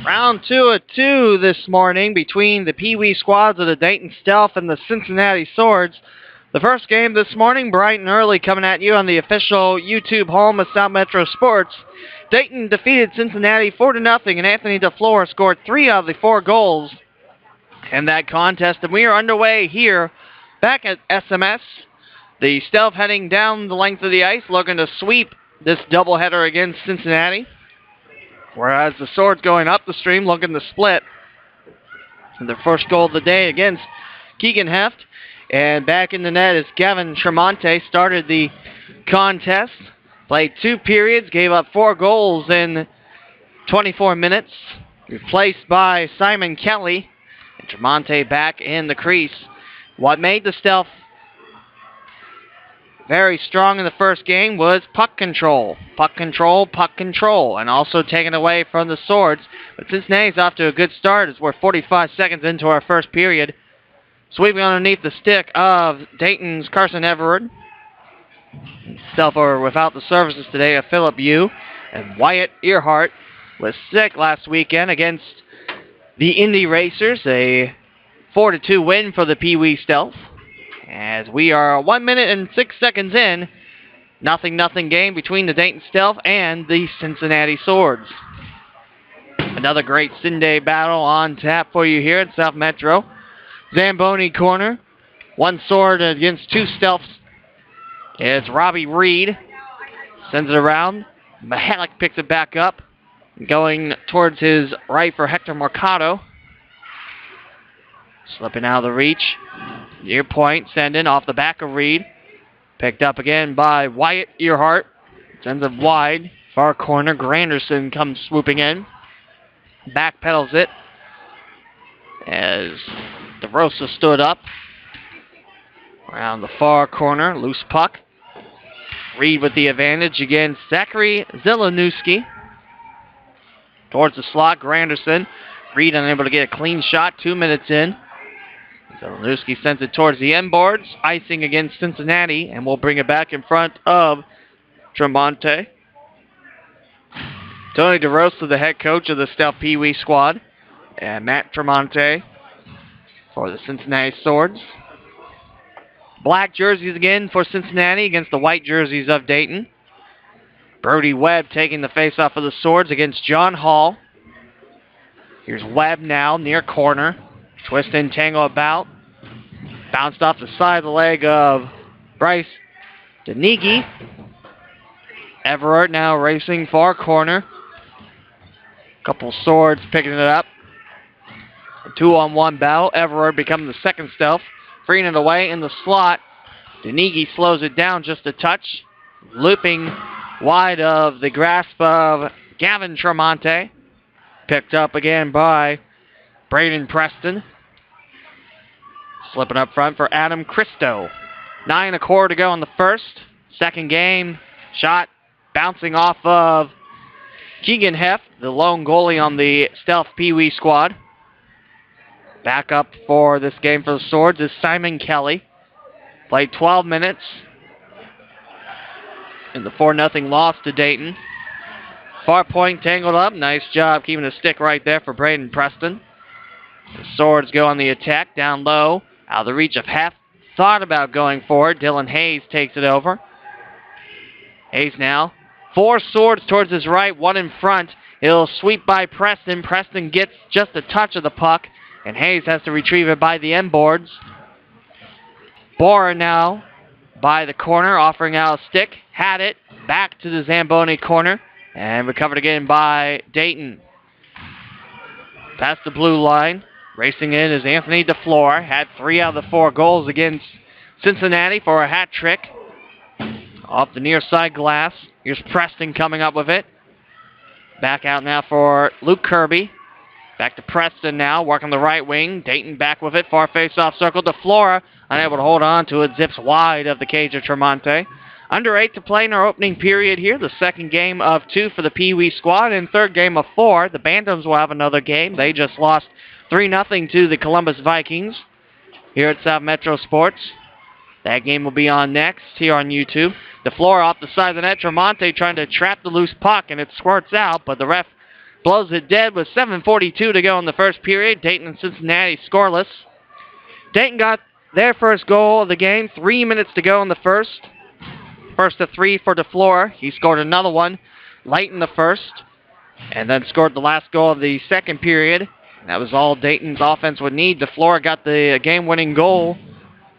Round 2 of 2 this morning between the Peewee squads of the Dayton Stealth and the Cincinnati Swords. The first game this morning, bright and early, coming at you on the official YouTube home of South Metro Sports. Dayton defeated Cincinnati 4-0, and Anthony DeFleur scored 3 out of the 4 goals in that contest. And we are underway here back at SMS. The Stealth heading down the length of the ice, looking to sweep this doubleheader against Cincinnati. Whereas the Swords going up the stream, looking to split. And their first goal of the day against Keegan Heft. And back in the net is Gavin Tremonte. Started the contest. Played 2 periods. Gave up 4 goals in 24 minutes. Replaced by Simon Kelly. And Tremonte back in the crease. What made the Stealth very strong in the first game was puck control. Puck control, puck control. And also taken away from the Swords. But Cincinnati's off to a good start as we're 45 seconds into our first period. Sweeping underneath the stick of Dayton's Carson Everard. Stealth are without the services today of Philip Yu. And Wyatt Earhart was sick last weekend against the Indy Racers. A 4-2 win for the Peewee Stealth. As we are 1 minute and 6 seconds in, 0-0 game between the Dayton Stealth and the Cincinnati Swords. Another great Sunday battle on tap for you here at South Metro. Zamboni corner. 1 Sword against 2 Stealths. It's Robbie Reed. Sends it around. Mihalik picks it back up. Going towards his right for Hector Mercado. Slipping out of the reach. Near point, send in off the back of Reed. Picked up again by Wyatt Earhart. Sends it wide. Far corner. Granderson comes swooping in. Backpedals it. As DeRosa stood up. Around the far corner. Loose puck. Reed with the advantage against Zachary Zelenowski. Towards the slot. Granderson. Reed unable to get a clean shot. 2 minutes in. Zelenowski sends it towards the end boards. Icing against Cincinnati. And we'll bring it back in front of Tremonte. Tony DeRosa, the head coach of the Stealth Peewee squad. And Matt Tremonte for the Cincinnati Swords. Black jerseys again for Cincinnati against the white jerseys of Dayton. Brody Webb taking the face-off of the Swords against John Hall. Here's Webb now, near corner. Twist and tangle about. Bounced off the side of the leg of Bryce Denigi. Everett now racing far corner. Couple Swords picking it up. A 2-on-1 battle. Everett becoming the second Stealth. Freeing it away in the slot. Denigi slows it down just a touch. Looping wide of the grasp of Gavin Tremonte. Picked up again by Braden Preston. Slipping up front for Adam Christo. 9:15 to go in the first. Second game, shot bouncing off of Keegan Heft, the lone goalie on the Stealth Peewee squad. Back up for this game for the Swords is Simon Kelly. Played 12 minutes in the 4-0 loss to Dayton. Far point tangled up. Nice job keeping the stick right there for Braden Preston. The Swords go on the attack down low. Out of the reach of Heft. Thought about going forward. Dylan Hayes takes it over. Hayes now. 4 Swords towards his right, 1 in front. He'll sweep by Preston. Preston gets just a touch of the puck, and Hayes has to retrieve it by the end boards. Bora now by the corner, offering out a stick. Had it. Back to the Zamboni corner, and recovered again by Dayton. Past the blue line. Racing in is Anthony DeFleur. Had 3 out of the 4 goals against Cincinnati for a hat trick. Off the near side glass. Here's Preston coming up with it. Back out now for Luke Kirby. Back to Preston now, working the right wing. Dayton back with it. Far face-off circle. DeFlora unable to hold on to it. Zips wide of the cage of Tremonte. Under 8 to play in our opening period here. The second game of 2 for the Peewee squad. And third game of 4. The Bantams will have another game. They just lost 3-0 to the Columbus Vikings here at South Metro Sports. That game will be on next here on YouTube. DeFleur off the side of the net. Tremonte trying to trap the loose puck, and it squirts out, but the ref blows it dead with 7:42 to go in the first period. Dayton and Cincinnati scoreless. Dayton got their first goal of the game. 3 minutes to go in the first. First of 3 for DeFleur. He scored another one late in the first, and then scored the last goal of the second period. That was all Dayton's offense would need. DeFleur got the game-winning goal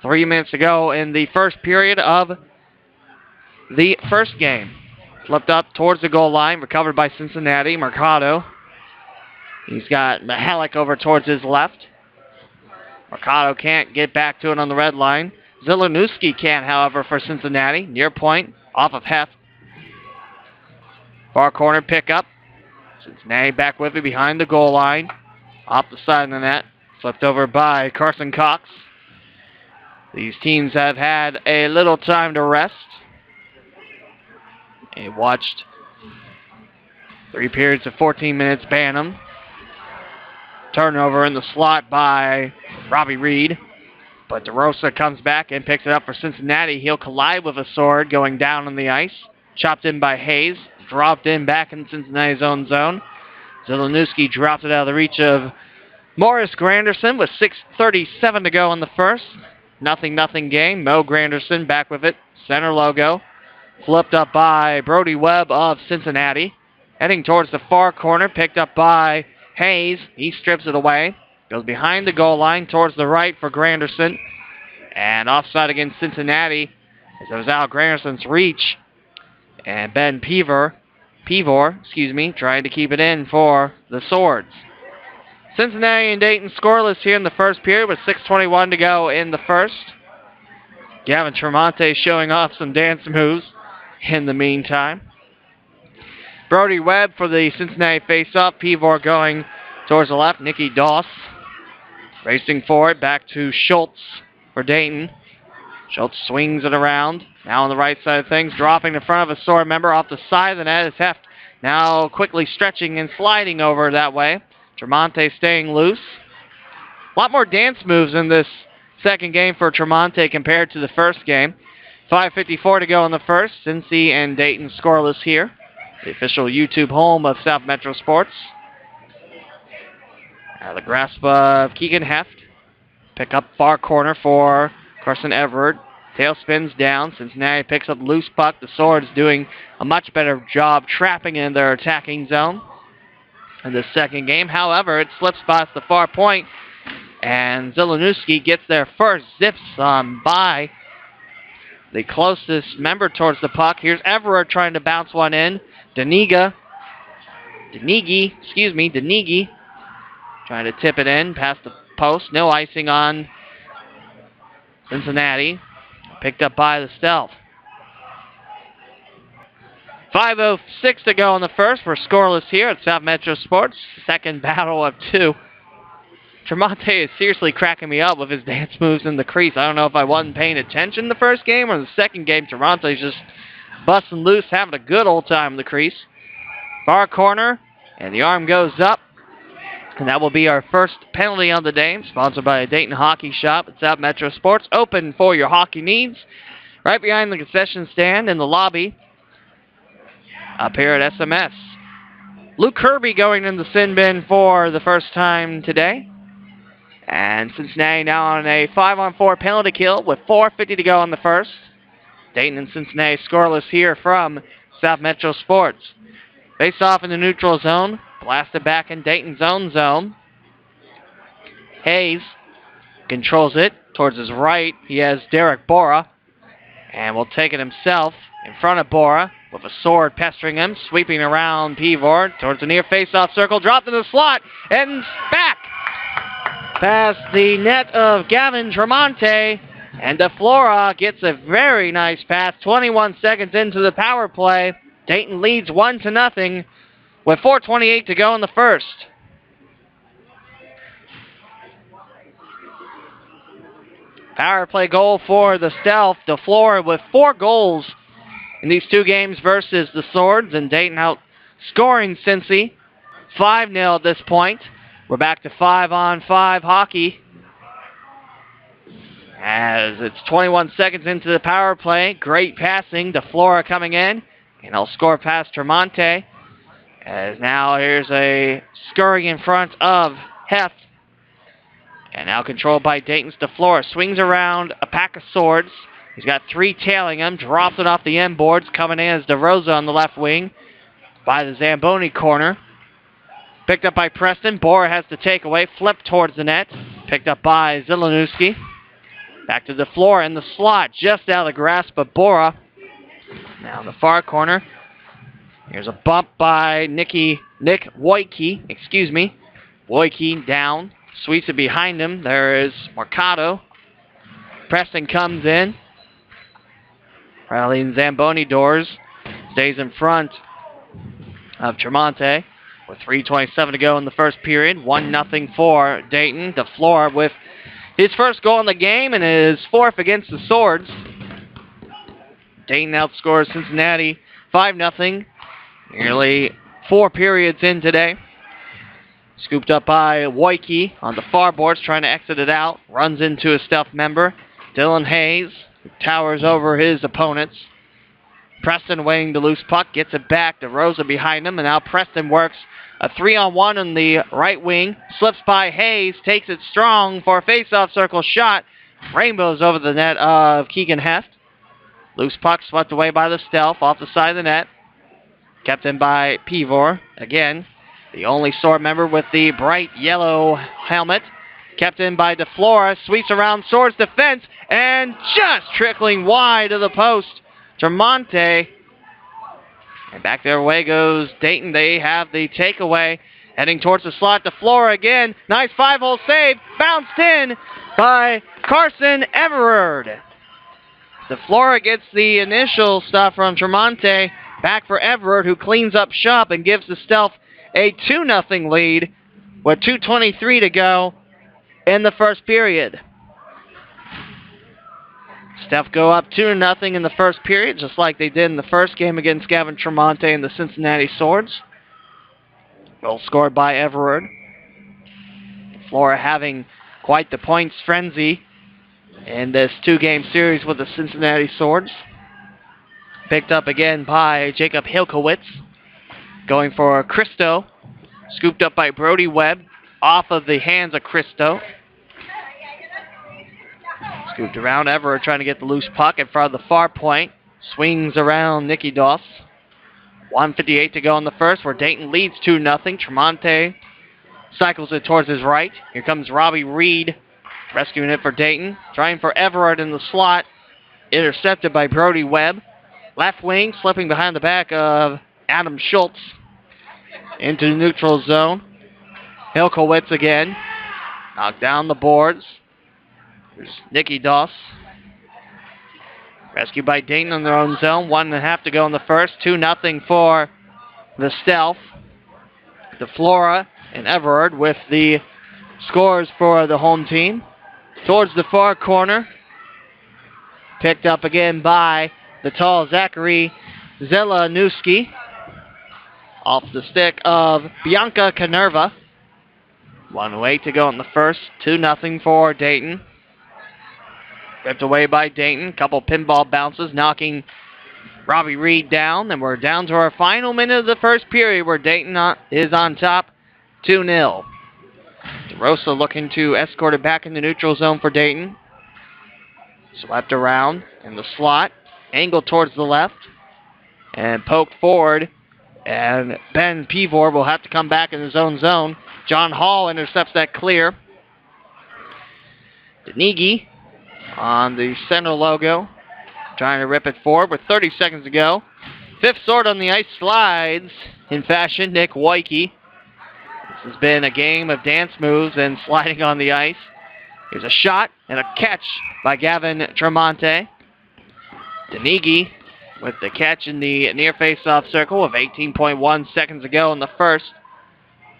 3 minutes to go in the first period of the first game. Flipped up towards the goal line, recovered by Cincinnati. Mercado. He's got Mihalik over towards his left. Mercado can't get back to it on the red line. Zielinski can, however, for Cincinnati. Near point, off of Heft. Far corner pickup. Cincinnati back with it behind the goal line. Off the side of the net. Flipped over by Carson Cox. These teams have had a little time to rest. They watched 3 periods of 14 minutes Bantam. Turnover in the slot by Robbie Reed. But DeRosa comes back and picks it up for Cincinnati. He'll collide with a Sword going down on the ice. Chopped in by Hayes. Dropped in back in Cincinnati's own zone. Zielinski dropped it out of the reach of Morris Granderson with 6:37 to go in the first. 0-0 game. Mo Granderson back with it. Center logo. Flipped up by Brody Webb of Cincinnati. Heading towards the far corner. Picked up by Hayes. He strips it away. Goes behind the goal line towards the right for Granderson. And offside against Cincinnati as it was out of Granderson's reach. And Ben Peevor, trying to keep it in for the Swords. Cincinnati and Dayton scoreless here in the first period with 6:21 to go in the first. Gavin Tremonte showing off some dance moves in the meantime. Brody Webb for the Cincinnati face-off. Peevor going towards the left. Nicky Doss racing forward. Back to Schultz for Dayton. Schultz swings it around. Now on the right side of things. Dropping in front of a Sword member off the side of the net is Heft. Now quickly stretching and sliding over that way. Tremonte staying loose. A lot more dance moves in this second game for Tremonte compared to the first game. 5:54 to go in the first. Cincy and Dayton scoreless here. The official YouTube home of South Metro Sports. Out of the grasp of Keegan Heft. Pick up far corner for Carson Everett. Tail spins down. Cincinnati picks up loose puck. The Swords doing a much better job trapping in their attacking zone in the second game. However, it slips past the far point, and Zielinski gets there first. Zips by the closest member towards the puck. Here's Everett trying to bounce one in. Denigi trying to tip it in past the post. No icing on Cincinnati. Picked up by the Stealth. 5:06 to go in the first. We're scoreless here at South Metro Sports. Second battle of two. Tremonte is seriously cracking me up with his dance moves in the crease. I don't know if I wasn't paying attention the first game or the second game. Tremonte's just busting loose, having a good old time in the crease. Far corner, and the arm goes up. And that will be our first penalty on the day, sponsored by Dayton Hockey Shop at South Metro Sports. Open for your hockey needs. Right behind the concession stand in the lobby up here at SMS. Luke Kirby going in the sin bin for the first time today. And Cincinnati now on a 5-on-4 penalty kill with 4:50 to go in the first. Dayton and Cincinnati scoreless here from South Metro Sports. Face off in the neutral zone. Blasted back in Dayton's own zone. Hayes controls it towards his right. He has Derek Bora. And will take it himself in front of Bora with a sword pestering him. Sweeping around Peewee towards the near face-off circle. Dropped in the slot and back past the net of Gavin Tremonte. And DeFlora gets a very nice pass. 21 seconds into the power play. Dayton leads 1-0 with 4:28 to go in the first. Power play goal for the Stealth. DeFlora with 4 goals in these 2 games versus the Swords. And Dayton outscoring Cincy 5-0 at this point. We're back to 5-on-5 hockey. As it's 21 seconds into the power play. Great passing. DeFlora coming in. And he'll score past Tremonte. As now here's a scurry in front of Heft. And now controlled by Dayton's DeFlora. Swings around a pack of swords. He's got 3 tailing him. Drops it off the end boards. Coming in as DeRosa on the left wing. By the Zamboni corner. Picked up by Preston. Bora has the takeaway. Flipped towards the net. Picked up by Zielinski. Back to DeFlora in the slot. Just out of the grasp of Bora. Now in the far corner. Here's a bump by Nick Wojcicki. Wojcicki down. Sweeps it behind him. There is Mercado. Preston comes in. Rallying Zamboni doors. Stays in front of Tremonte with 3:27 to go in the first period. 1-0 for Dayton. DeFlora with his first goal in the game and his 4th against the Swords. Dayton outscores Cincinnati 5-0. Nearly 4 periods in today. Scooped up by Wojcicki on the far boards, trying to exit it out. Runs into a Stealth member. Dylan Hayes towers over his opponents. Preston weighing the loose puck, gets it back to Rosa behind him, and now Preston works a 3-on-1 on the right wing. Slips by Hayes, takes it strong for a face-off circle shot. Rainbows over the net of Keegan Heft. Loose puck swept away by the Stealth off the side of the net. Kept in by Peewee. Again, the only Sword member with the bright yellow helmet. Kept in by DeFlora. Sweeps around Sword's defense and just trickling wide of the post. Tremonte. And back their way goes Dayton. They have the takeaway. Heading towards the slot. DeFlora again. Nice 5-hole save. Bounced in by Carson Everard. DeFlora gets the initial stuff from Tremonte. Back for Everard, who cleans up shop and gives the Stealth a 2-0 lead with 2:23 to go in the first period. Stealth go up 2-0 in the first period, just like they did in the first game against Gavin Tremonte and the Cincinnati Swords. Goal scored by Everard. Flora having quite the points frenzy in this 2-game series with the Cincinnati Swords. Picked up again by Jacob Hilkowitz. Going for Christo. Scooped up by Brody Webb. Off of the hands of Christo. Scooped around Everett trying to get the loose puck in front of the far point. Swings around Nicky Doss. 1:58 to go in the first, where Dayton leads 2-0. Tremonte cycles it towards his right. Here comes Robbie Reed rescuing it for Dayton. Trying for Everett in the slot. Intercepted by Brody Webb. Left wing slipping behind the back of Adam Schultz. Into the neutral zone. Hilkowitz again. Knocked down the boards. There's Nicky Doss. Rescued by Dayton in their own zone. 1.5 to go in the first. 2-0 for the Stealth. DeFlora and Everard with the scores for the home team. Towards the far corner. Picked up again by the tall Zachary Zelanuski. Off the stick of Bianca Canerva. 1:08 to go in the first. 2-0 for Dayton. Ripped away by Dayton. Couple pinball bounces knocking Robbie Reed down. And we're down to our final minute of the first period where Dayton is on top 2-0. DeRosa looking to escort it back in the neutral zone for Dayton. Swept around in the slot. Angled towards the left. And poked forward. And Ben Pevor will have to come back in his own zone. John Hall intercepts that clear. Denigi on the center logo. Trying to rip it forward with 30 seconds to go. Fifth sword on the ice slides in fashion. Nick Wyke. This has been a game of dance moves and sliding on the ice. Here's a shot and a catch by Gavin Tremonte. Denigi with the catch in the near face-off circle with 18.1 seconds to go in the first.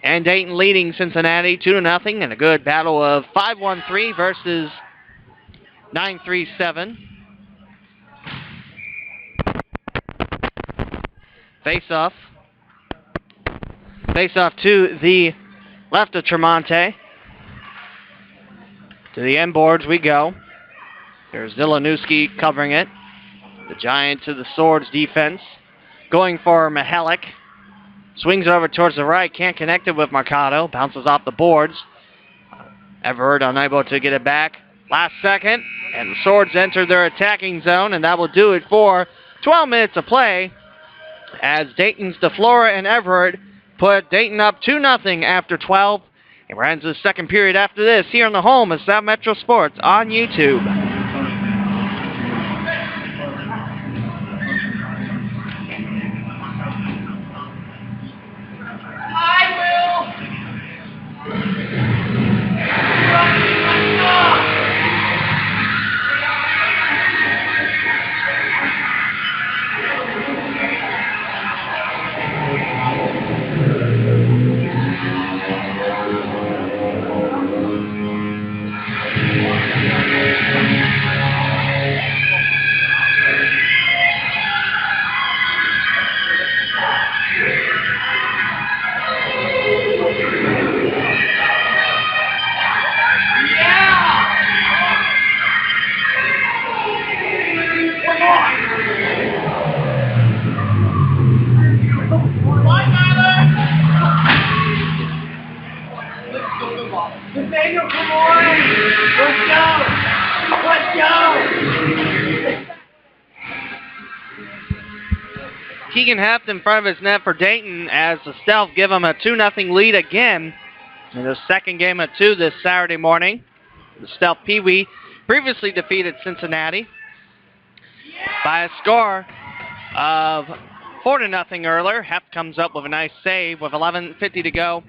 And Dayton leading Cincinnati 2-0 in a good battle of 5-1-3 versus 9-3-7. Face-off. Face-off to the left of Tremonte. To the end boards we go. There's Zelanuski covering it. The Giant to the Swords defense. Going for Mihalik. Swings over towards the right. Can't connect it with Mercado. Bounces off the boards. Everett unable to get it back. Last second. And the Swords enter their attacking zone. And that will do it for 12 minutes of play. As Dayton's DeFlora and Everett put Dayton up 2-0 after 12. And we're into the second period after this here on the home of South Metro Sports on YouTube. Keegan Heft in front of his net for Dayton as the Stealth give him a 2-0 lead again in the second game of 2 this Saturday morning. The Stealth Peewee previously defeated Cincinnati by a score of 4-0 earlier. Heft comes up with a nice save with 11:50 to go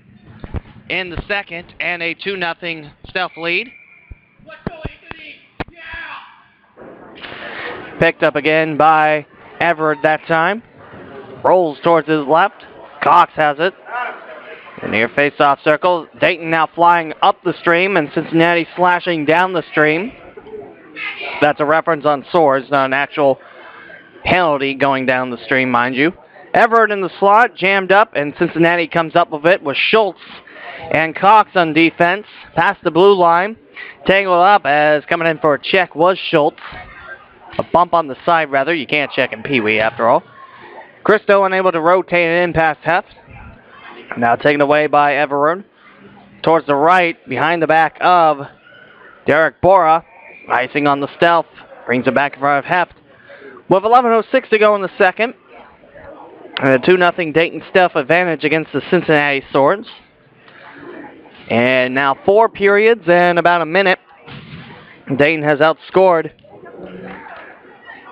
in the second and a 2-0 Stealth lead. Picked up again by Everett that time. Rolls towards his left. Cox has it. In the near face-off circle. Dayton now flying up the stream and Cincinnati slashing down the stream. That's a reference on Swords, not an actual penalty going down the stream, mind you. Everett in the slot, jammed up, and Cincinnati comes up with it with Schultz and Cox on defense. Past the blue line. Tangled up as coming in for a check was Schultz. A bump on the side, rather. You can't check in Peewee, after all. Christo unable to rotate it in past Heft. Now taken away by Everard. Towards the right, behind the back of Derek Bora. Icing on the Stealth. Brings it back in front of Heft. With 11:06 to go in the second. And a 2-0 Dayton Stealth advantage against the Cincinnati Swords. And now 4 periods and about a minute. Dayton has outscored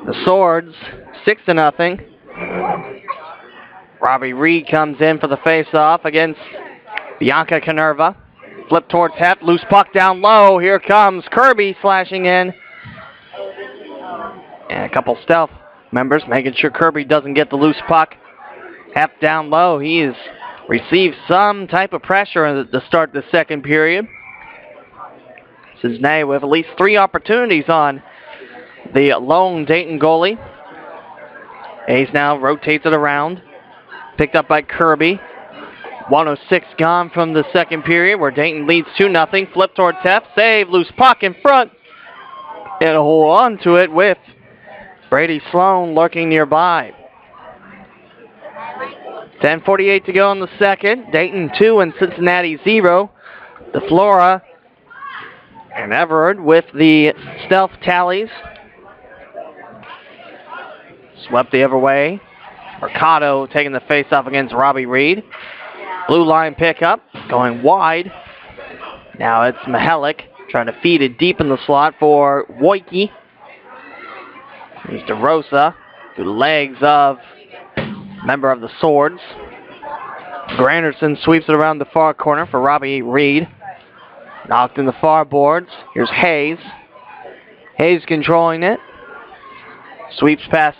the Swords 6-0. Robbie Reed comes in for the face-off against Bianca Canerva. Flip towards Heft, loose puck down low. Here comes Kirby slashing in. And a couple stealth members making sure Kirby doesn't get the loose puck. Heft down low. He has received some type of pressure at the start of the second period. Cincinnati with at least 3 opportunities on the lone Dayton goalie. Hayes now rotates it around. Picked up by Kirby. 1:06 gone from the second period where Dayton leads 2-0. Flip towards Heft. Save. Loose puck in front. And hold on to it with Brady Sloan lurking nearby. 10:48 to go in the second. Dayton 2 and Cincinnati 0. DeFlora and Everard with the stealth tallies. Swept the other way. Mercado taking the face-off against Robbie Reed. Blue line pickup, going wide. Now it's Mihalik trying to feed it deep in the slot for Wojcicki. Here's DeRosa through the legs of member of the Swords. Granderson sweeps it around the far corner for Robbie Reed. Knocked in the far boards. Here's Hayes. Hayes controlling it. Sweeps past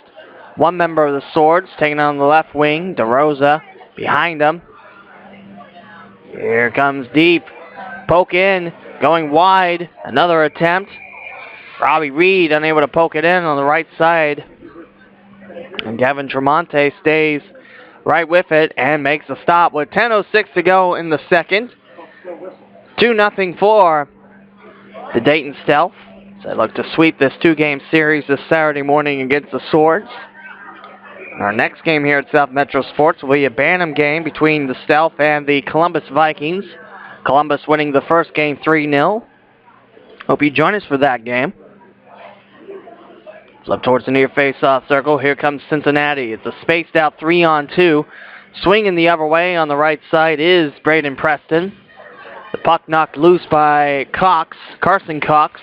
one member of the Swords, taking on the left wing. DeRosa behind him. Here comes deep. Poke in, going wide. Another attempt. Robbie Reed unable to poke it in on the right side. And Gavin Tremonte stays right with it and makes a stop with 10:06 to go in the second. 2-0 for the Dayton Stealth. So they look to sweep this 2-game series this Saturday morning against the Swords. Our next game here at South Metro Sports will be a Bantam game between the Stealth and the Columbus Vikings. Columbus winning the first game 3-0. Hope you join us for that game. Flip towards the near face-off circle. Here comes Cincinnati. It's a spaced out 3-on-2. Swinging the other way on the right side is Braden Preston. The puck knocked loose by Carson Cox.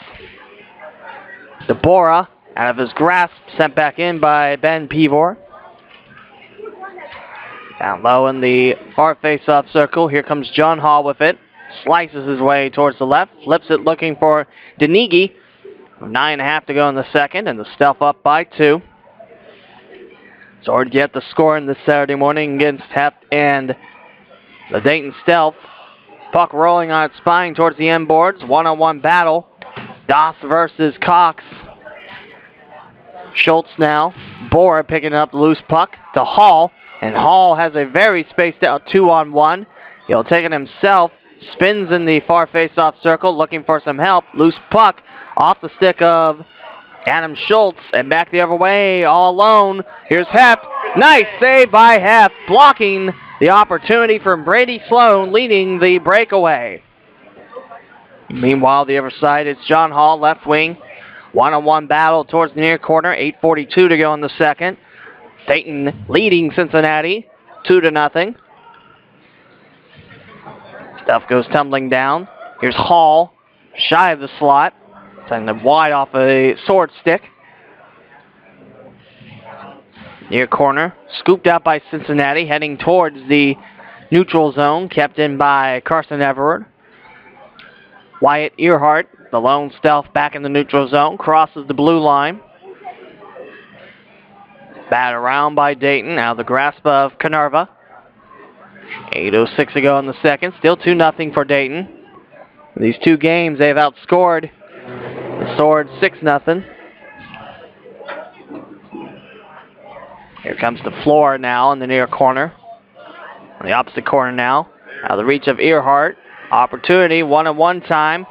Deborah, out of his grasp, sent back in by Ben Peewee. Down low in the far face-off circle. Here comes John Hall with it. Slices his way towards the left. Flips it looking for Denigi. 9.5 to go in the second, and the Stealth up by 2. Sword get the score in this Saturday morning against Heft and the Dayton Stealth. Puck rolling on its spine towards the end boards. One-on-one battle. Doss versus Cox. Schultz now. Bora picking up the loose puck to Hall. And Hall has a very spaced out 2-on-1. He'll take it himself. Spins in the far face-off circle looking for some help. Loose puck off the stick of Adam Schultz. And back the other way all alone. Here's Heft. Nice save by Heft. Blocking the opportunity from Brady Sloan leading the breakaway. Meanwhile, the other side is John Hall, left wing. One-on-one battle towards the near corner. 8:42 to go in the second. Dayton leading Cincinnati 2-0. Stuff goes tumbling down. Here's Hall, shy of the slot. Sending them wide off a sword stick. Near corner, scooped out by Cincinnati, heading towards the neutral zone, kept in by Carson Everard. Wyatt Earhart, the lone Stealth back in the neutral zone, crosses the blue line. Bat around by Dayton, out of the grasp of Canerva. 8:06 to go in the second, still 2-0 for Dayton. In these 2 games, they've outscored the Swords 6-0. Here comes the floor now in the near corner. On the opposite corner now. Out of the reach of Earhart. Opportunity, 1-on-1 time.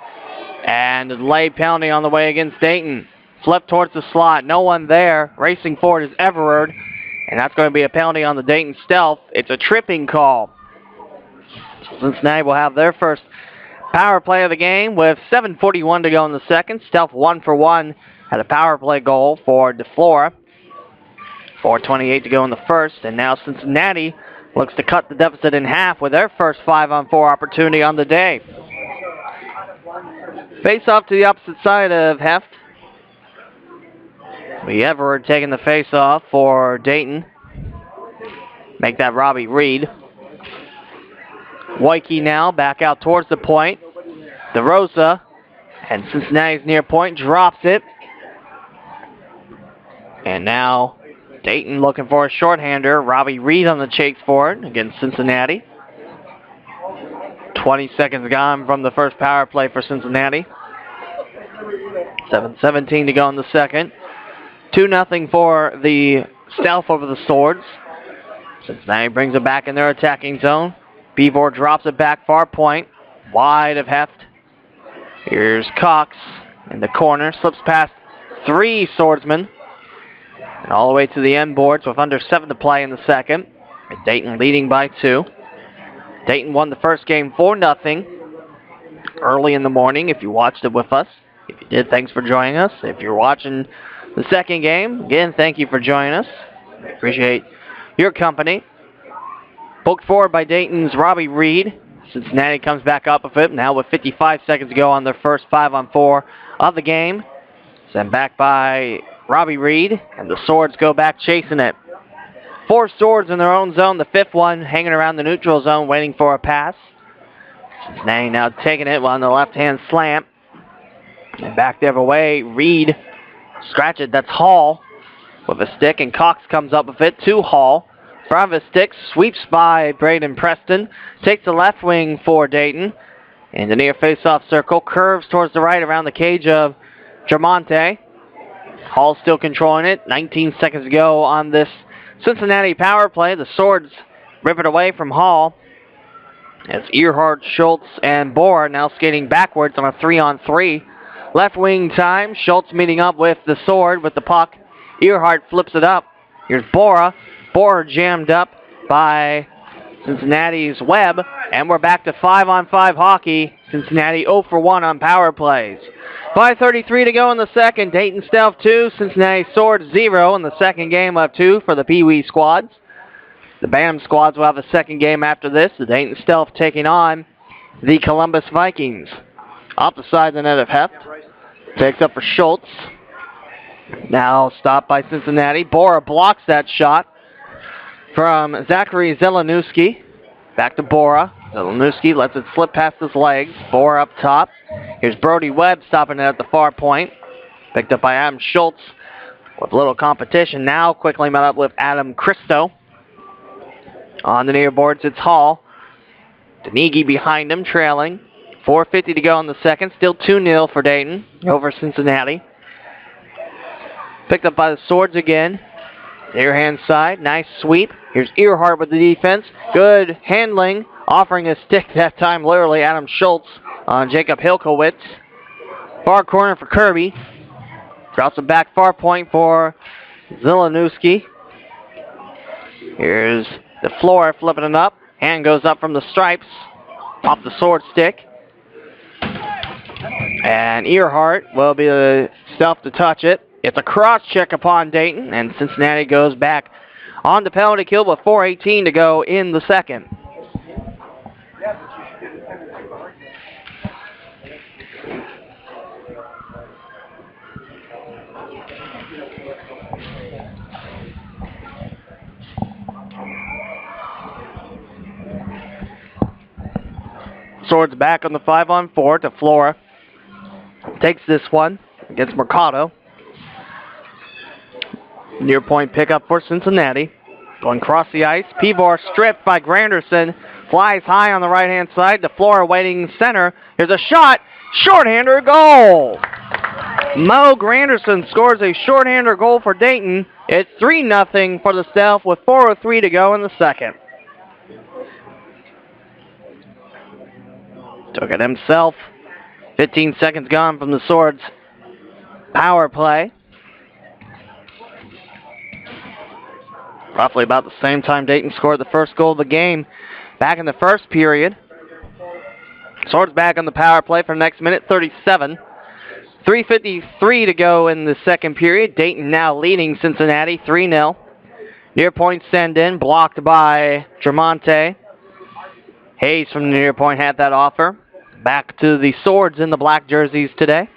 And a delayed penalty on the way against Dayton. Flip towards the slot. No one there. Racing forward is Everard. And that's going to be a penalty on the Dayton Stealth. It's a tripping call. Cincinnati will have their first power play of the game with 7:41 to go in the second. Stealth 1-for-1 had a power play goal for DeFlora. 4:28 to go in the first. And now Cincinnati looks to cut the deficit in half with their first 5-on-4 opportunity on the day. Face off to the opposite side of Heft. We Everard taking the face off for Dayton. Make that Robbie Reed. Wojcicki now back out towards the point. DeRosa and Cincinnati's near point drops it. And now Dayton looking for a shorthander. Robbie Reed on the chase for it against Cincinnati. 20 seconds gone from the first power play for Cincinnati. 7:17 to go in the second. 2-0 for the Stealth over the Swords. Cincinnati brings it back in their attacking zone. Beevor drops it back far point. Wide of Heft. Here's Cox in the corner. Slips past 3 swordsmen. And all the way to the end boards with under 7 to play in the second. And Dayton leading by 2. Dayton won the first game 4-0 early in the morning if you watched it with us. If you did, thanks for joining us. If you're watching the second game, again, thank you for joining us. We appreciate your company. Poked forward by Dayton's Robbie Reed. Cincinnati comes back up with it now with 55 seconds to go on their first 5-on-4 of the game. Sent back by Robbie Reed, and the Swords go back chasing it. 4 Swords in their own zone, the 5th one hanging around the neutral zone waiting for a pass. Cincinnati now taking it on the left-hand slant. And back the other way, Reed scratch it, that's Hall with a stick, and Cox comes up with it to Hall. Front of his stick, sweeps by Braden Preston, takes the left wing for Dayton. In the near face-off circle, curves towards the right around the cage of Tremonte. Hall still controlling it, 19 seconds to go on this Cincinnati power play. The Swords rip it away from Hall. As Earhart, Schultz, and Bohr now skating backwards on a 3-on-3. Left wing time, Schultz meeting up with the Sword with the puck. Earhart flips it up. Here's Bora. Bora jammed up by Cincinnati's Webb. And we're back to 5-on-5 hockey. Cincinnati 0 for 1 on power plays. 5:33 to go in the second. Dayton Stealth 2, Cincinnati Swords 0 in the second game of 2 for the Peewee squads. The Bantam squads will have a second game after this. The Dayton Stealth taking on the Columbus Vikings. Off the side of the net of Heft. Takes up for Schultz. Now stopped by Cincinnati. Bora blocks that shot from Zachary Zelenewski. Back to Bora. Zelenewski lets it slip past his legs. Bora up top. Here's Brody Webb stopping it at the far point. Picked up by Adam Schultz with a little competition. Now quickly met up with Adam Christo. On the near boards, it's Hall. Denigi behind him, trailing. 4:50 to go in the second. Still 2-0 for Dayton over Cincinnati. Picked up by the Swords again. Near hand side. Nice sweep. Here's Earhart with the defense. Good handling. Offering a stick that time, literally, Adam Schultz on Jacob Hilkowitz. Far corner for Kirby. Drops it back far point for Zelenewski. Here's the floor flipping it up. Hand goes up from the stripes. Off the Sword stick. And Earhart will be the Stealth to touch it. It's a cross check upon Dayton, and Cincinnati goes back on the penalty kill with 4:18 to go in the second. Swords back on the 5-on-4 to Flora. Takes this one against Mercado. Near point pickup for Cincinnati. Going across the ice. Peevor stripped by Granderson. Flies high on the right-hand side. To Flora waiting center. Here's a shot. Shorthander goal. Mo Granderson scores a shorthander goal for Dayton. It's 3-0 for the Stealth with 4:03 to go in the second. Took it himself. 15 seconds gone from the Swords power play. Roughly about the same time Dayton scored the first goal of the game back in the first period. Swords back on the power play for the next minute, 37. 3:53 to go in the second period. Dayton now leading Cincinnati 3-0. Near point send in, blocked by Tremonte. Hayes from the near point had that offer. Back to the Swords in the black jerseys today.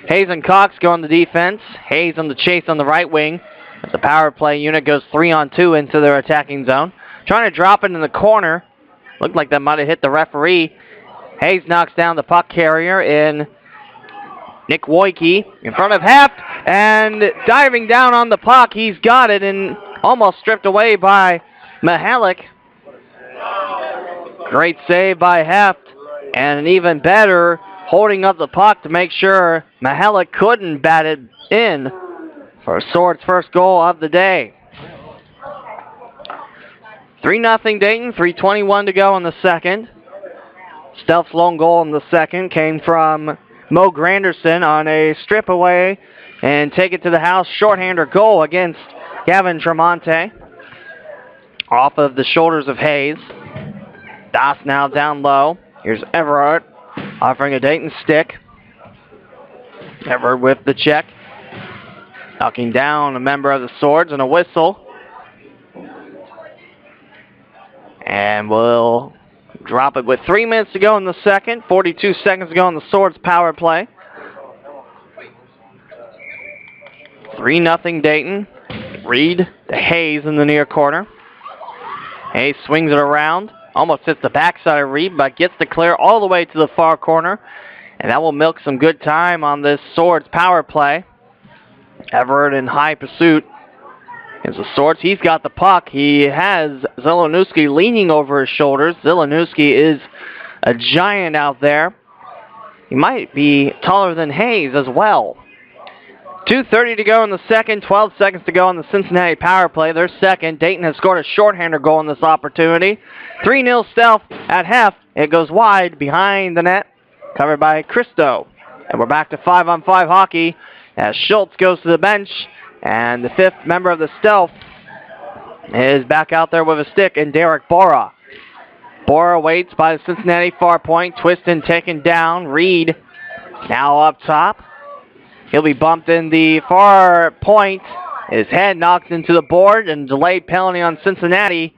Hayes and Cox go on the defense. Hayes on the chase on the right wing. As the power play unit goes 3-on-2 into their attacking zone. Trying to drop it in the corner. Looked like that might have hit the referee. Hayes knocks down the puck carrier in Nick Woike in front of Heft, and diving down on the puck, he's got it and almost stripped away by Mihalik. Great save by Heft, and an even better holding up the puck to make sure Mihalik couldn't bat it in for Swords' first goal of the day. 3-0 Dayton, 3:21 to go in the second. Stealth's lone goal in the second came from Mo Granderson on a strip away and take it to the house shorthander goal against Gavin Tremonte. Off of the shoulders of Hayes. Das now down low. Here's Everett offering a Dayton stick. Everett with the check. Knocking down a member of the Swords and a whistle. And we'll drop it with 3 minutes to go in the second. 42 seconds to go in the Swords power play. 3-0 Dayton. Reed to Hayes in the near corner. Hayes swings it around. Almost hits the backside of Reed, but gets the clear all the way to the far corner. And that will milk some good time on this Swords power play. Everett in high pursuit. As the Swords, he's got the puck. He has Zelenowski leaning over his shoulders. Zelenowski is a giant out there. He might be taller than Hayes as well. 2:30 to go in the second, 12 seconds to go in the Cincinnati power play. Their second. Dayton has scored a shorthander goal in this opportunity. 3-0 Stealth at Heft. It goes wide behind the net, covered by Christo. And we're back to 5-on-5 hockey as Schultz goes to the bench. And the fifth member of the Stealth is back out there with a stick, and Derek Bora. Bora waits by the Cincinnati far point. Twiston taken down. Reed now up top. He'll be bumped in the far point. His head knocked into the board, and delayed penalty on Cincinnati.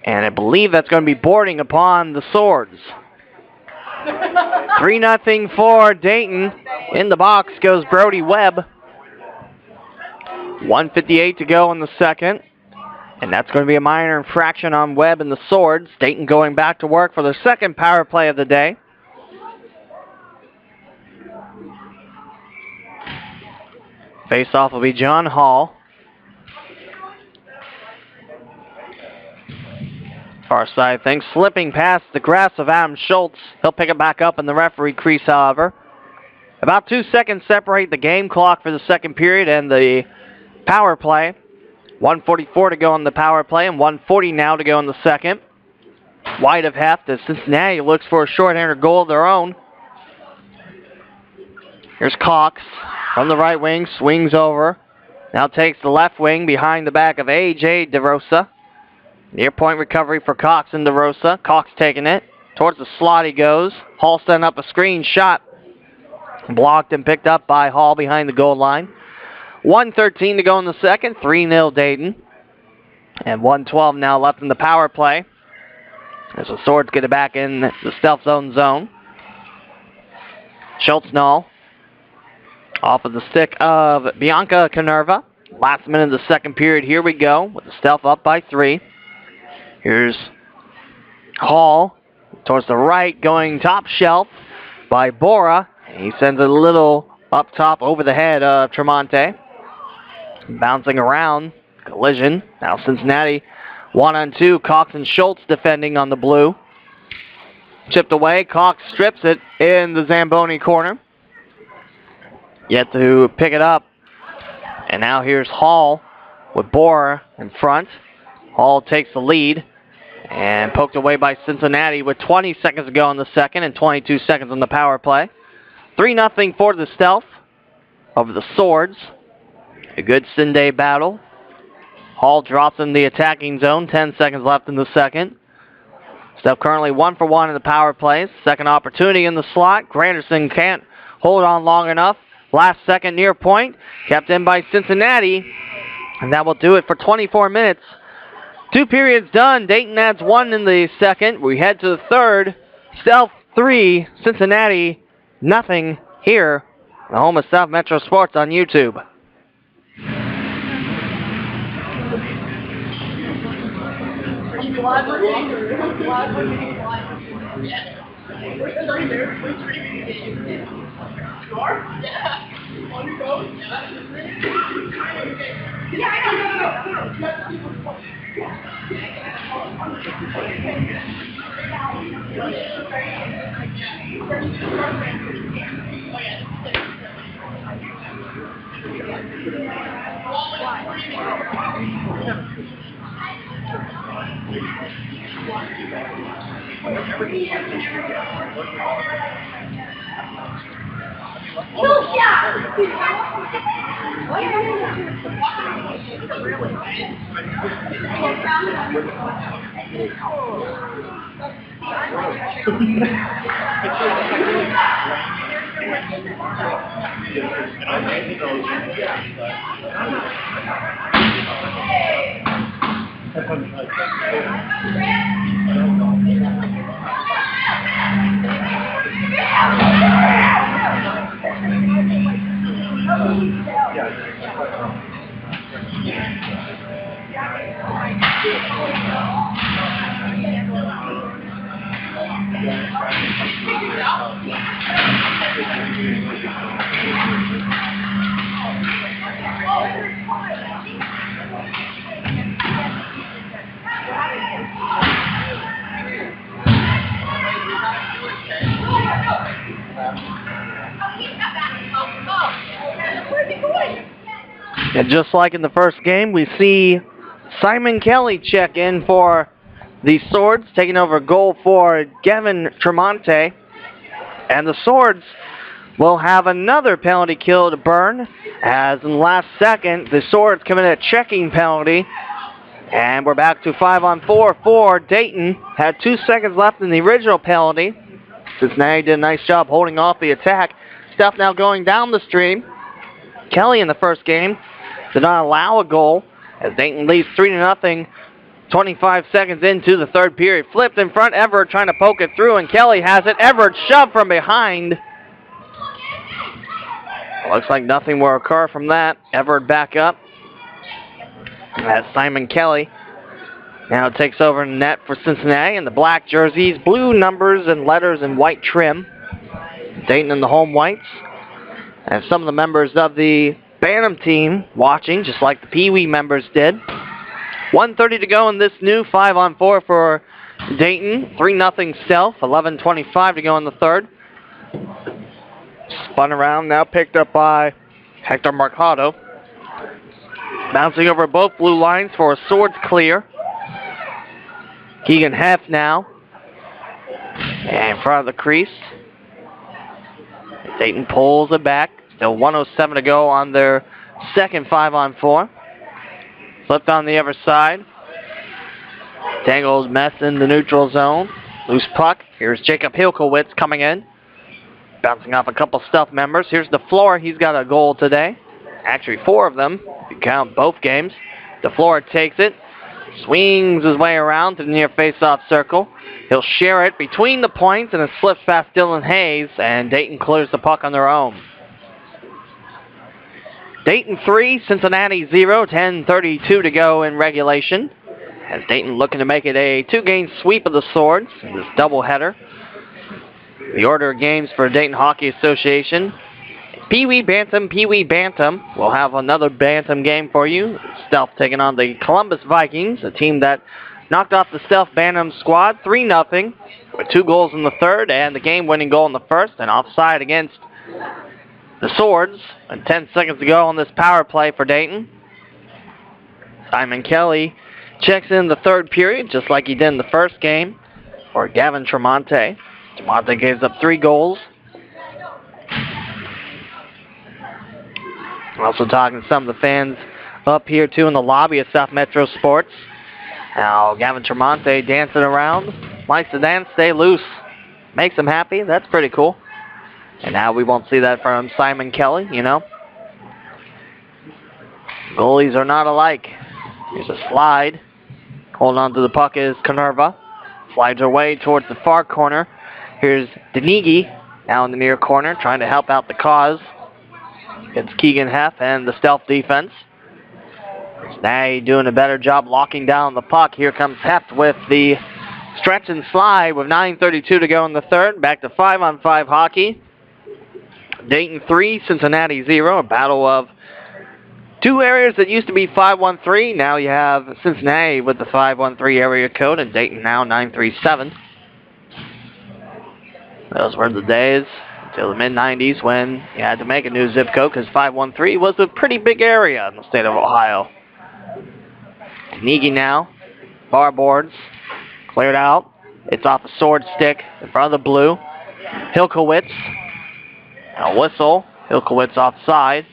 And I believe that's going to be boarding upon the Swords. 3-0 for Dayton. In the box goes Brody Webb. 1:58 to go in the second. And that's going to be a minor infraction on Webb and the Swords. Dayton going back to work for their second power play of the day. Face-off will be John Hall. Far side thing, slipping past the grasp of Adam Schultz. He'll pick it back up in the referee crease, however. About 2 seconds separate the game clock for the second period and the power play. 1:44 to go in the power play and 1:40 now to go in the second. Wide of Heft as Cincinnati looks for a shorthander goal of their own. Here's Cox from the right wing, swings over. Now takes the left wing behind the back of A.J. DeRosa. Near point recovery for Cox and DeRosa. Cox taking it. Towards the slot he goes. Hall setting up a screen shot. Blocked and picked up by Hall behind the goal line. 1:13 to go in the second. 3-0 Dayton. And 1:12 now left in the power play. As the Swords get it back in the Stealth zone. Schultz null. Off of the stick of Bianca Canerva. Last minute of the second period. Here we go with the Stealth up by 3. Here's Hall towards the right, going top shelf by Bora. He sends it a little up top over the head of Tremonte. Bouncing around. Collision. Now Cincinnati 1-on-2. Cox and Schultz defending on the blue. Chipped away. Cox strips it in the Zamboni corner. Yet to pick it up. And now here's Hall with Bora in front. Hall takes the lead. And poked away by Cincinnati with 20 seconds to go in the second and 22 seconds on the power play. 3-0 for the Stealth over the Swords. A good Sunday battle. Hall drops in the attacking zone. 10 seconds left in the second. Stealth currently 1-for-1 in the power plays. Second opportunity in the slot. Granderson can't hold on long enough. Last second near point. Kept in by Cincinnati. And that will do it for 24 minutes. 2 periods done. Dayton adds 1 in the second. We head to the third. Stealth 3, Cincinnati nothing here. The home of South Metro Sports on YouTube. And just like in the first game, we see Simon Kelly check in for the Swords, taking over goal for Gavin Tremonte. And the Swords will have another penalty kill to burn, as in the last second, the Swords committed a checking penalty. And we're back to 5-on-4 for Dayton. Had 2 seconds left in the original penalty. Cincinnati did a nice job holding off the attack. Stuff now going down the stream. Kelly in the first game did not allow a goal, as Dayton leads 3-0. 25 seconds into the third period. Flipped in front, Everett trying to poke it through, and Kelly has it. Everett shoved from behind. Looks like nothing will occur from that. Everett back up. As Simon Kelly now takes over net for Cincinnati in the black jerseys, blue numbers and letters and white trim. Dayton in the home whites. And some of the members of the Bantam team watching, just like the Peewee members did. 1:30 to go in this new 5-on-4 for Dayton. 3-0 Stealth. 11:25 to go in the third. Spun around, now picked up by Hector Mercado. Bouncing over both blue lines for a Swords clear. Keegan Heff now. And in front of the crease. Dayton pulls it back. Still 1:07 to go on their second 5-on-4. Flipped on the other side. Tangled mess in the neutral zone. Loose puck. Here's Jacob Hilkowitz coming in. Bouncing off a couple Stuff members. Here's DeFleur. He's got a goal today. Actually 4 of them, if you count both games. DeFleur takes it. Swings his way around to the near face-off circle. He'll share it between the points, and it slips past Dylan Hayes, and Dayton clears the puck on their own. Dayton 3, Cincinnati 0, 10:32 to go in regulation. As Dayton looking to make it a 2-game sweep of the Swords in this doubleheader. The order of games for Dayton Hockey Association. Peewee Bantam. We'll have another Bantam game for you. Stealth taking on the Columbus Vikings, a team that knocked off the Stealth Bantam squad 3-0 with 2 goals in the third and the game-winning goal in the first, and offside against the Swords. And 10 seconds to go on this power play for Dayton. Simon Kelly checks in the third period, just like he did in the first game, for Gavin Tremonte. Tremonte gives up 3 goals. Also talking to some of the fans up here, too, in the lobby of South Metro Sports. Now, Gavin Tremonte dancing around. Likes to dance, stay loose. Makes him happy. That's pretty cool. And now we won't see that from Simon Kelly, you know. Goalies are not alike. Here's a slide. Holding on to the puck is Canerva. Slides her way towards the far corner. Here's Denigi now in the near corner, trying to help out the cause. It's Keegan Heff and the Stealth defense. Cincinnati doing a better job locking down the puck. Here comes Heff with the stretch and slide with 9:32 to go in the third. Back to 5-on-5 hockey. Dayton 3, Cincinnati 0. A battle of two areas that used to be 513. Now you have Cincinnati with the 513 area code and Dayton now 937. Those were the days until the mid-90s when you had to make a new zip code because 513 was a pretty big area in the state of Ohio. Negi now, bar boards, cleared out. It's off a sword stick in front of the blue. Hilkowitz, a whistle. Hilkowitz offside.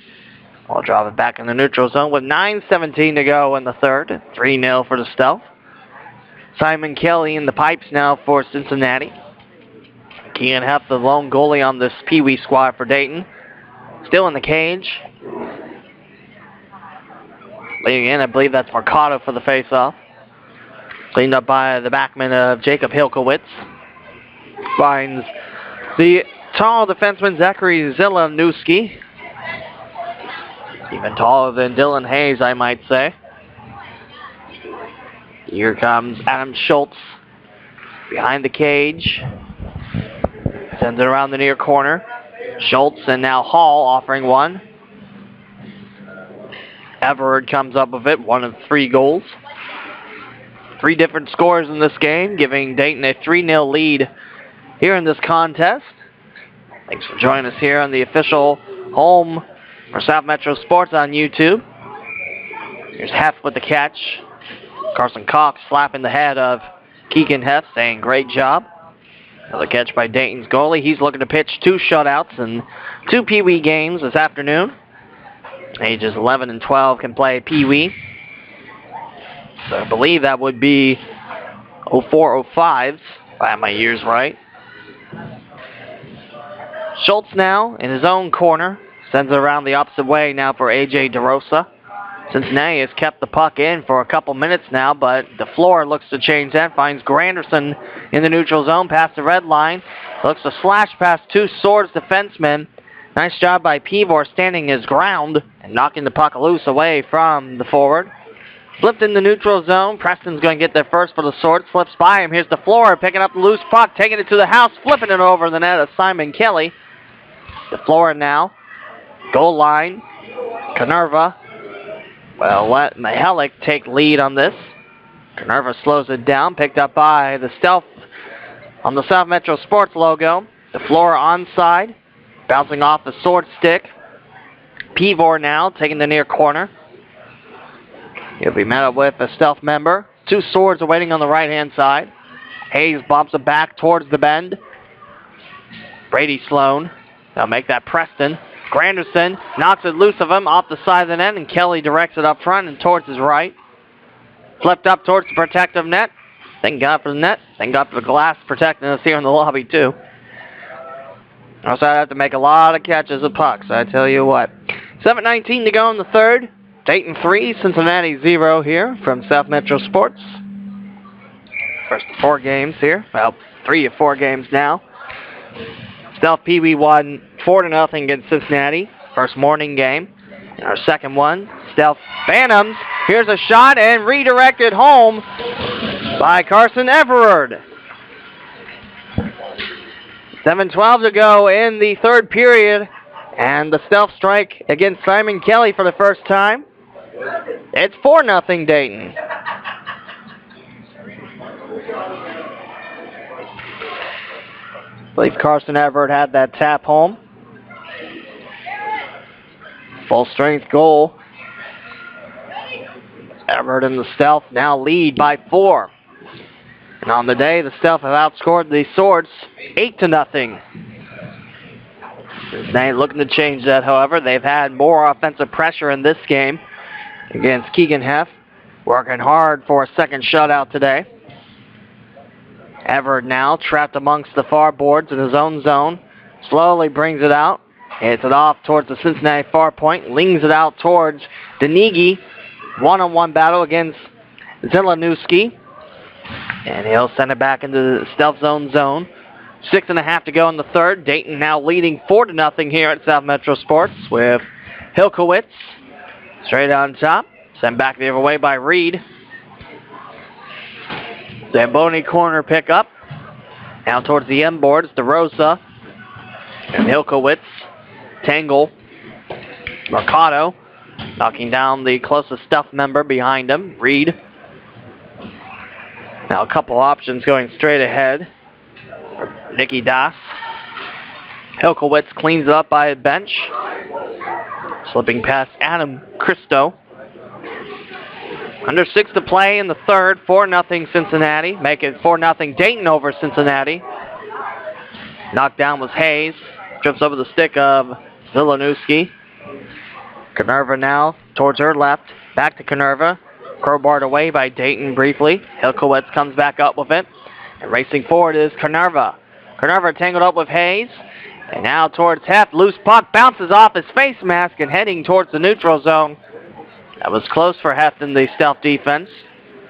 We'll drop it back in the neutral zone with 9:17 to go in the third. 3-0 for the Stealth. Simon Kelly in the pipes now for Cincinnati. Keegan Heff, the lone goalie on this Peewee squad for Dayton. Still in the cage. Leading in, I believe that's Mercado for the faceoff. Cleaned up by the backman of Jacob Hilkowitz. Finds the tall defenseman Zachary Zilanewski. Even taller than Dylan Hayes, I might say. Here comes Adam Schultz behind the cage. Sends it around the near corner. Schultz and now Hall offering one. Everard comes up with it, 1 of 3 goals. 3 different scores in this game, giving Dayton a 3-0 lead here in this contest. Thanks for joining us here on the official home for South Metro Sports on YouTube. Here's Heff with the catch. Carson Cox slapping the head of Keegan Heff, saying great job. Another catch by Dayton's goalie. He's looking to pitch 2 shutouts in 2 Peewee games this afternoon. Ages 11 and 12 can play Peewee. So I believe that would be 04-05, if I have my years right. Schultz now in his own corner. Sends it around the opposite way now for A.J. DeRosa. Cincinnati has kept the puck in for a couple minutes now, but DeFleur looks to change that. Finds Granderson in the neutral zone past the red line. Looks to slash past 2 Swords defensemen. Nice job by Peevor standing his ground and knocking the puck loose away from the forward. Flipped in the neutral zone. Preston's going to get there first for the Swords. Slips by him. Here's DeFleur picking up the loose puck, taking it to the house, flipping it over the net of Simon Kelly. DeFleur now. Goal line. Canerva. Well, let Mihalik take lead on this. Canerva slows it down. Picked up by the Stealth on the South Metro Sports logo. DeFleur onside. Bouncing off the sword stick. Peevor now taking the near corner. He'll be met up with a Stealth member. 2 Swords awaiting on the right-hand side. Hayes bumps it back towards the bend. Brady Sloan. They'll make that Preston. Granderson knocks it loose of him off the side of the net, and Kelly directs it up front and towards his right. Flipped up towards the protective net. Thank God for the net. Thank God for the glass protecting us here in the lobby, too. Also, I have to make a lot of catches of pucks, I tell you what. 7:19 to go in the third. Dayton 3, Cincinnati 0 here from South Metro Sports. First of 4 games here. Well, 3 of 4 games now. Stealth Peewee won 4-0 against Cincinnati. First morning game. And our second one, Stealth Phantoms. Here's a shot and redirected home by Carson Everard. 7:12 to go in the third period. And the Stealth strike against Simon Kelly for the first time. It's 4-0 Dayton. I believe Carson Everett had that tap home. Full strength goal. Everett and the Stealth now lead by 4. And on the day, the Stealth have outscored the Swords 8-0. They ain't looking to change that, however. They've had more offensive pressure in this game against Keegan Heff. Working hard for a second shutout today. Everett now trapped amongst the far boards in his own zone. Slowly brings it out. Hits it off towards the Cincinnati far point. Lings it out towards Denigi. One-on-one battle against Zilanewski. And he'll send it back into the Stealth zone. 6.5 to go in the third. Dayton now leading 4-0 here at South Metro Sports with Hilkowitz straight on top. Sent back the other way by Reed. Zamboni corner pickup. Now towards the end boards, DeRosa and Hilkowitz. Tangle. Mercado knocking down the closest stuff member behind him, Reed. Now a couple options going straight ahead. Nicky Das. Hilkowitz cleans it up by a bench. Slipping past Adam Christo. Under 6 to play in the third. 4-0 Cincinnati. Make it 4-0 Dayton over Cincinnati. Knocked down was Hayes. Trips over the stick of Zielinski. Canerva now towards her left. Back to Canerva. Crowbarred away by Dayton briefly. Hilkowitz comes back up with it. And racing forward is Canerva. Canerva tangled up with Hayes. And now towards Heft. Loose puck bounces off his face mask and heading towards the neutral zone. That was close for Heft in the stealth defense.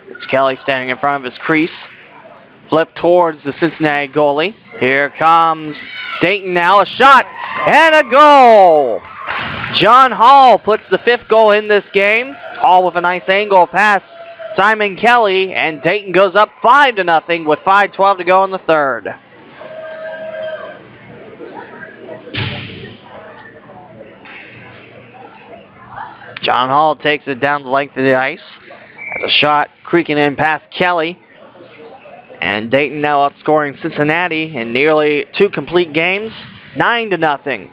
It's Kelly standing in front of his crease. Flip towards the Cincinnati goalie. Here comes Dayton now. A shot and a goal. John Hall puts the 5th goal in this game. Hall with a nice angle pass. Simon Kelly, and Dayton goes up 5-0 with 5:12 to go in the third. John Hall takes it down the length of the ice. Has a shot creaking in past Kelly. And Dayton now outscoring Cincinnati in nearly 2 complete games, 9-0.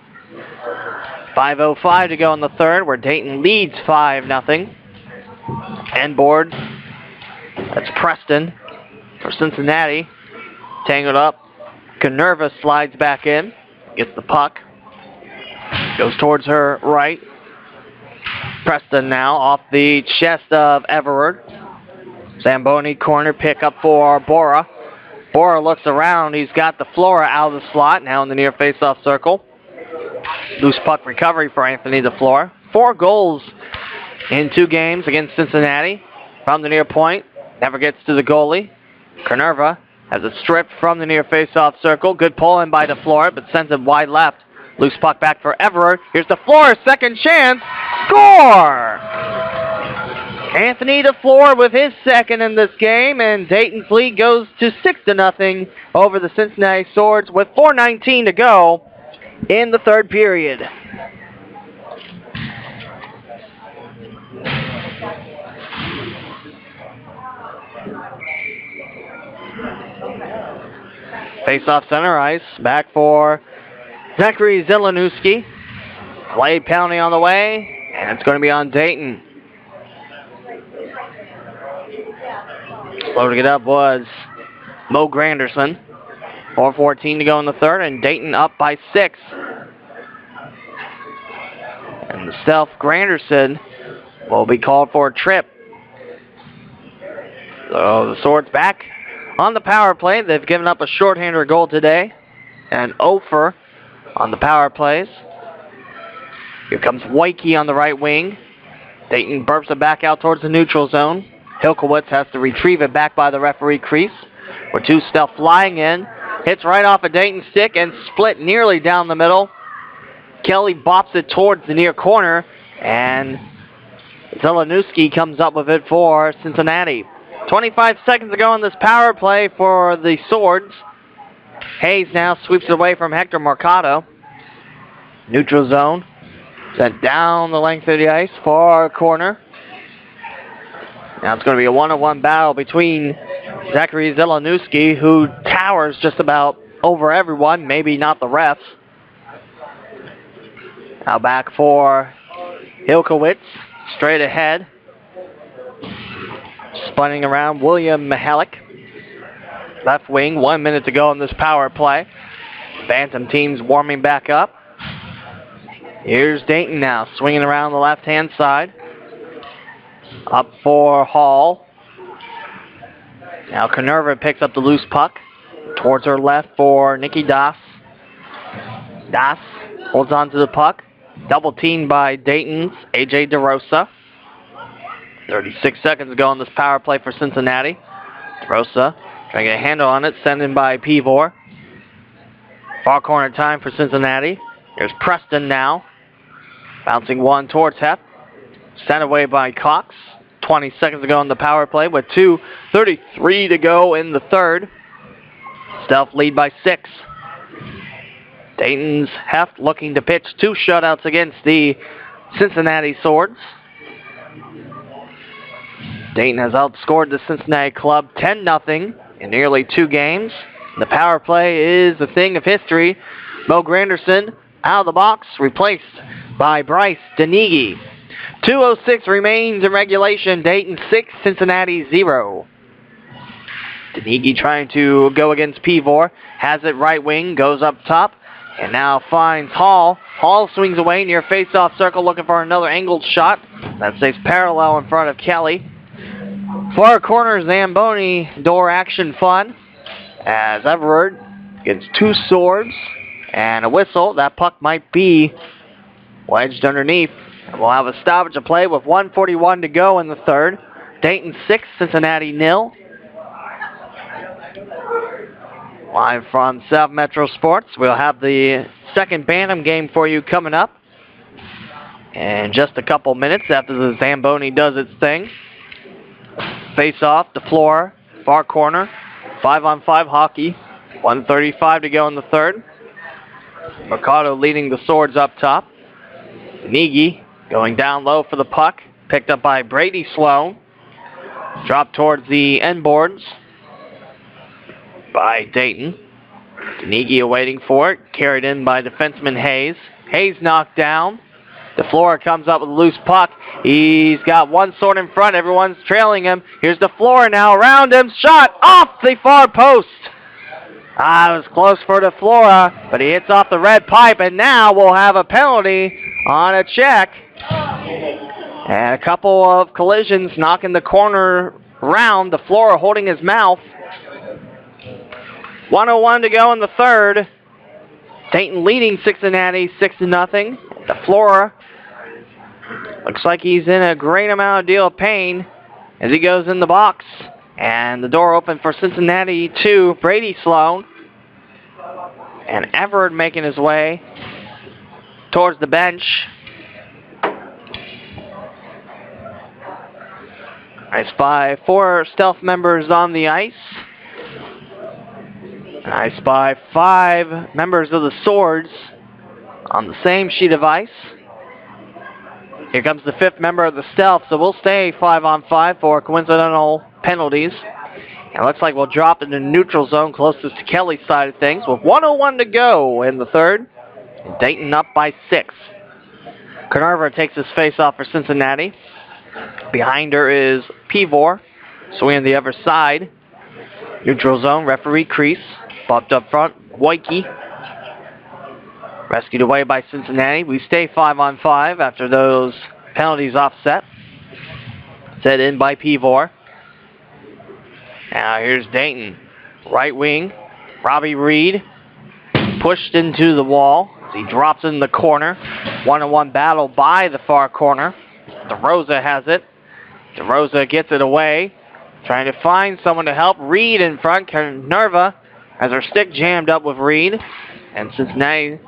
5:05 to go in the third, where Dayton leads 5-0. End board. That's Preston for Cincinnati. Tangled up. Canerva slides back in. Gets the puck. Goes towards her right. Preston now off the chest of Everard. Zamboni corner pickup for Bora. Bora looks around. He's got the Flora out of the slot. Now in the near face-off circle. Loose puck recovery for Anthony DeFlora. 4 goals in 2 games against Cincinnati. From the near point. Never gets to the goalie. Canerva has it stripped from the near face-off circle. Good pull in by DeFlora, but sends it wide left. Loose puck back for Everard. Here's DeFlora, second chance. Score! Anthony DeFlora with his second in this game, and Dayton's lead goes to 6-0 over the Cincinnati Swords with 4:19 to go in the third period. Face-off center ice, back for Zachary Zielinski. Play penalty on the way, and it's going to be on Dayton. Loading it up was Mo Granderson. 4:14 to go in the third, and Dayton up by 6. And the stealth Granderson will be called for a trip. So the Swords back on the power play. They've given up a shorthander goal today. And Ofer on the power plays. Here comes Wakey on the right wing. Dayton burps it back out towards the neutral zone. Hilkowitz has to retrieve it back by the referee crease. With 2 stealth flying in. Hits right off a Dayton stick and split nearly down the middle. Kelly bops it towards the near corner. And Zielinski comes up with it for Cincinnati. 25 seconds to go in this power play for the Swords. Hayes now sweeps it away from Hector Mercado. Neutral zone. Sent down the length of the ice for a corner. Now it's going to be a 1-on-1 battle between Zachary Zielinski, who towers just about over everyone, maybe not the refs. Now back for Hilkowitz, straight ahead. Spinning around William Mihalik. Left wing, 1 minute to go in this power play. Bantam teams warming back up. Here's Dayton now, swinging around the left-hand side. Up for Hall. Now Canerva picks up the loose puck. Towards her left for Nicky Das. Das holds on to the puck. Double teamed by Dayton's A.J. DeRosa. 36 seconds to go in this power play for Cincinnati. DeRosa trying to get a handle on it, sent in by Peewee. Far corner time for Cincinnati. There's Preston now. Bouncing one towards Hep. Sent away by Cox. 20 seconds to go on the power play with 2:33 to go in the third. Stealth lead by 6. Dayton's Heft looking to pitch 2 shutouts against the Cincinnati Swords. Dayton has outscored the Cincinnati club 10-0 in nearly 2 games. The power play is a thing of history. Mo Granderson out of the box, replaced by Bryce Denigi. 2:06 remains in regulation. Dayton 6, Cincinnati 0. Denigi trying to go against Peewee. Has it right wing, goes up top, and now finds Hall. Hall swings away near face-off circle looking for another angled shot. That stays parallel in front of Kelly. Far corner Zamboni door action fun as Everard gets 2 swords and a whistle. That puck might be wedged underneath. We'll have a stoppage of play with 1:41 to go in the third. Dayton 6, Cincinnati 0. Live from South Metro Sports, we'll have the second Bantam game for you coming up in just a couple minutes after the Zamboni does its thing. Face off, the floor, far corner, 5-on-5 hockey, 1:35 to go in the third. Mercado leading the Swords up top. Negi going down low for the puck, picked up by Brady Sloan. Dropped towards the end boards by Dayton. Negi awaiting for it, carried in by defenseman Hayes. Hayes knocked down. DeFlora comes up with a loose puck. He's got 1 sword in front. Everyone's trailing him. Here's DeFlora now around him. Shot off the far post. It was close for DeFlora, but he hits off the red pipe, and now we'll have a penalty on a check. And a couple of collisions knocking the corner round. DeFlora holding his mouth. 1:01 to go in the third. Dayton leading Cincinnati 6-0. DeFlora looks like he's in a great amount of deal of pain as he goes in the box. And the door open for Cincinnati to Brady Sloan. And Everard making his way towards the bench. I spy 4 stealth members on the ice. I spy 5 members of the Swords on the same sheet of ice. Here comes the 5th member of the Stealth, so we'll stay 5-on-5 for coincidental penalties. And it looks like we'll drop into the neutral zone closest to Kelly's side of things with 1:01 to go in the third. And Dayton up by 6. Carnarvon takes his face off for Cincinnati. Behind her is Peewee, swinging the other side. Neutral zone, referee crease. Bumped up front, Woike. Rescued away by Cincinnati. We stay 5-on-5 after those penalties offset. Set in by Peewee. Now here's Dayton. Right wing, Robbie Reed. Pushed into the wall as he drops in the corner. 1-on-1 battle by the far corner. DeRosa has it. DeRosa gets it away. Trying to find someone to help. Reed in front. Nerva has her stick jammed up with Reed. And Cincinnati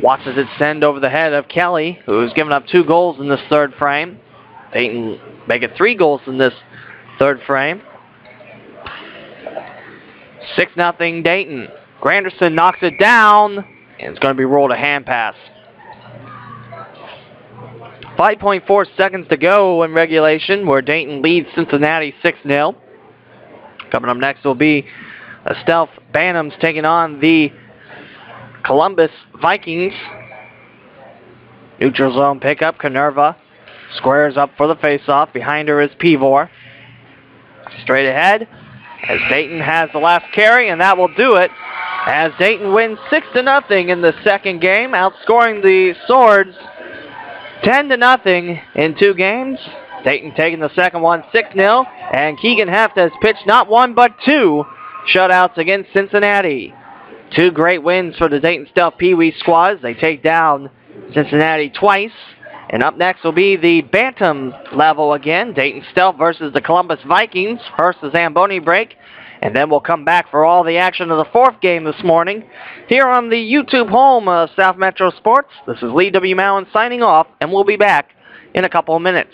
watches it send over the head of Kelly, who's given up 2 goals in this third frame. Dayton make it 3 goals in this third frame. 6-0 Dayton. Granderson knocks it down, and it's going to be rolled a hand pass. 5.4 seconds to go in regulation, where Dayton leads Cincinnati 6-0. Coming up next will be a Stealth Bantams taking on the Columbus Vikings. Neutral zone pickup. Canerva squares up for the faceoff. Behind her is Peewee. Straight ahead as Dayton has the last carry, and that will do it as Dayton wins 6-0 in the second game, outscoring the Swords 10-0 in 2 games. Dayton taking the second one 6-0, and Keegan Heft has pitched not 1 but 2 shutouts against Cincinnati. 2 great wins for the Dayton Stealth Peewee squads. They take down Cincinnati twice. And up next will be the Bantam level again. Dayton Stealth versus the Columbus Vikings. First the Zamboni break. And then we'll come back for all the action of the 4th game this morning here on the YouTube home of South Metro Sports. This is Lee W. Mowen signing off, and we'll be back in a couple of minutes.